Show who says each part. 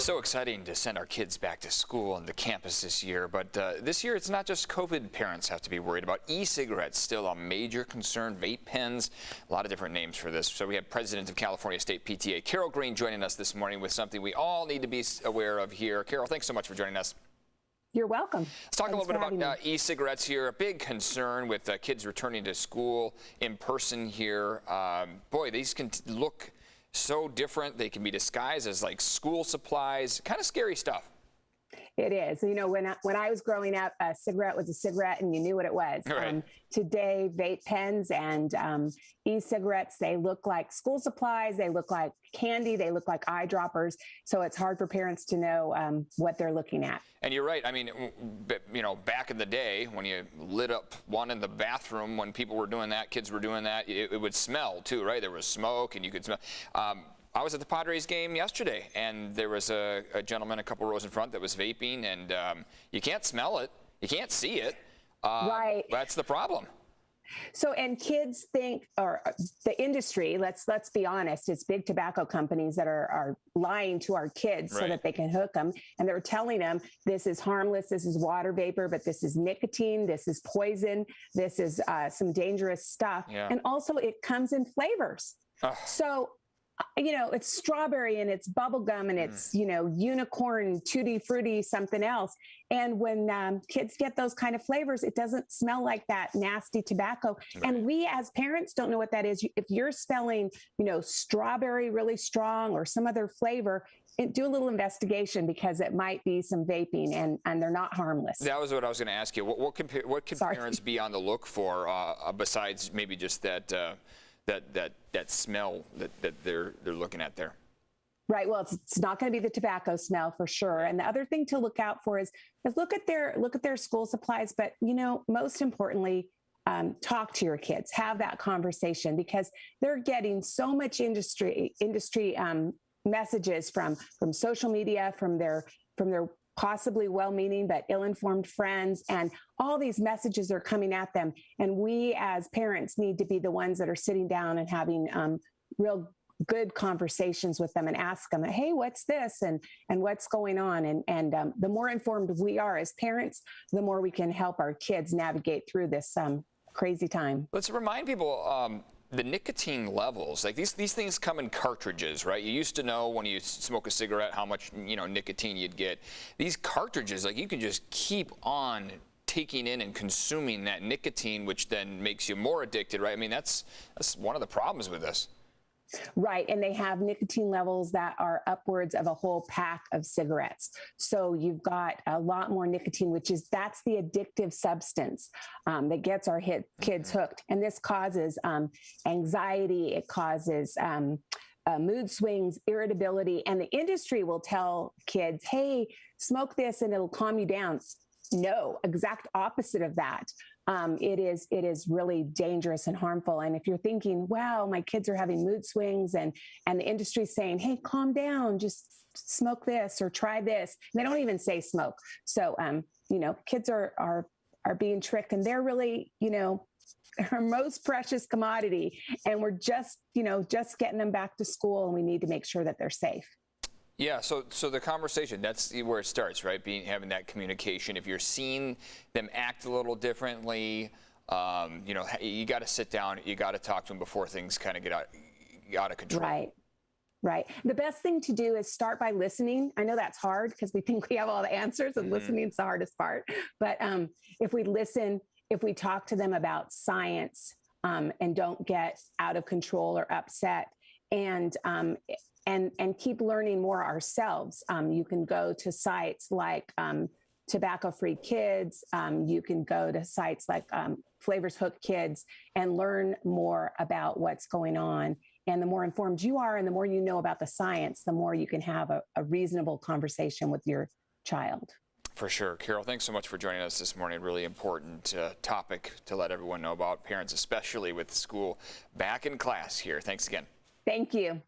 Speaker 1: So exciting to send our kids back to school and to campus this year, but this year it's not just COVID parents have to be worried about. E-cigarettes still a major concern, vape pens, a lot of different names for this. So we have President of California State PTA, Carol Green, joining us this morning with something we all need to be aware of here. Carol, thanks so much for joining us.
Speaker 2: You're welcome.
Speaker 1: Let's talk a little bit about e-cigarettes here. A big concern with kids returning to school in person here. Boy, these can look so different. They can be disguised as like school supplies. Kind of scary stuff.
Speaker 2: It is. You know, when I was growing up, a cigarette was a cigarette and you knew what it was.
Speaker 1: Right.
Speaker 2: Today, vape pens and e-cigarettes, they look like school supplies. They look like candy. They look like eyedroppers. So it's hard for parents to know what they're looking at.
Speaker 1: And you're right. I mean, you know, back in the day when you lit up one in the bathroom, when people were doing that, kids were doing that, it would smell too, right? There was smoke and you could smell. I was at the Padres game yesterday, and there was a gentleman a couple rows in front that was vaping, and you can't smell it, you can't see it.
Speaker 2: Right.
Speaker 1: That's the problem.
Speaker 2: So, and kids think, or the industry, let's be honest, it's big tobacco companies that are lying to our kids so that they can hook them. And they're telling them this is harmless, this is water vapor, but this is nicotine, this is poison, this is some dangerous stuff.
Speaker 1: Yeah.
Speaker 2: And also it comes in flavors. So, you know, it's strawberry and it's bubble gum and it's, you know, unicorn, tutti frutti, something else. And when kids get those kind of flavors, it doesn't smell like that nasty tobacco. Right. And we as parents don't know what that is. If you're smelling, you know, strawberry really strong or some other flavor, do a little investigation because it might be some vaping and they're not harmless. That
Speaker 1: was what I was going to ask you. What could parents be on the look for besides maybe just that smell that they're looking at there?
Speaker 2: Right. Well, it's not going to be the tobacco smell for sure. And the other thing to look out for is look at their school supplies. But, you know, most importantly, talk to your kids, have that conversation because they're getting so much industry messages from social media, from their possibly well-meaning but ill-informed friends, and all these messages are coming at them. And we as parents need to be the ones that are sitting down and having real good conversations with them and ask them, hey, what's this? And what's going on? And the more informed we are as parents, the more we can help our kids navigate through this crazy time.
Speaker 1: Let's remind people, the nicotine levels, like these things come in cartridges, right? You used to know when you smoke a cigarette how much, you know, nicotine you'd get. These cartridges, like you can just keep on taking in and consuming that nicotine, which then makes you more addicted, right? I mean, that's one of the problems with this.
Speaker 2: Right. And they have nicotine levels that are upwards of a whole pack of cigarettes. So you've got a lot more nicotine, that's the addictive substance that gets our kids hooked. And this causes anxiety. It causes mood swings, irritability. And the industry will tell kids, hey, smoke this and it'll calm you down. No, exact opposite of that. It is really dangerous and harmful. And if you're thinking, wow, my kids are having mood swings and the industry's saying, hey, calm down, just smoke this or try this. And they don't even say smoke. So, you know, kids are being tricked and they're really, you know, our most precious commodity. And we're just getting them back to school and we need to make sure that they're safe.
Speaker 1: Yeah, so the conversation, that's where it starts, right? Having that communication. If you're seeing them act a little differently, you know, you got to sit down, you got to talk to them before things kind of get out of control.
Speaker 2: Right. The best thing to do is start by listening. I know that's hard because we think we have all the answers and listening's the hardest part. But if we listen, if we talk to them about science and don't get out of control or upset, and keep learning more ourselves. You can go to sites like Tobacco Free Kids. You can go to sites like Flavors Hook Kids and learn more about what's going on. And the more informed you are and the more you know about the science, the more you can have a reasonable conversation with your child.
Speaker 1: For sure. Carol, thanks so much for joining us this morning. Really important topic to let everyone know about, parents especially with school back in class here. Thanks again.
Speaker 2: Thank you.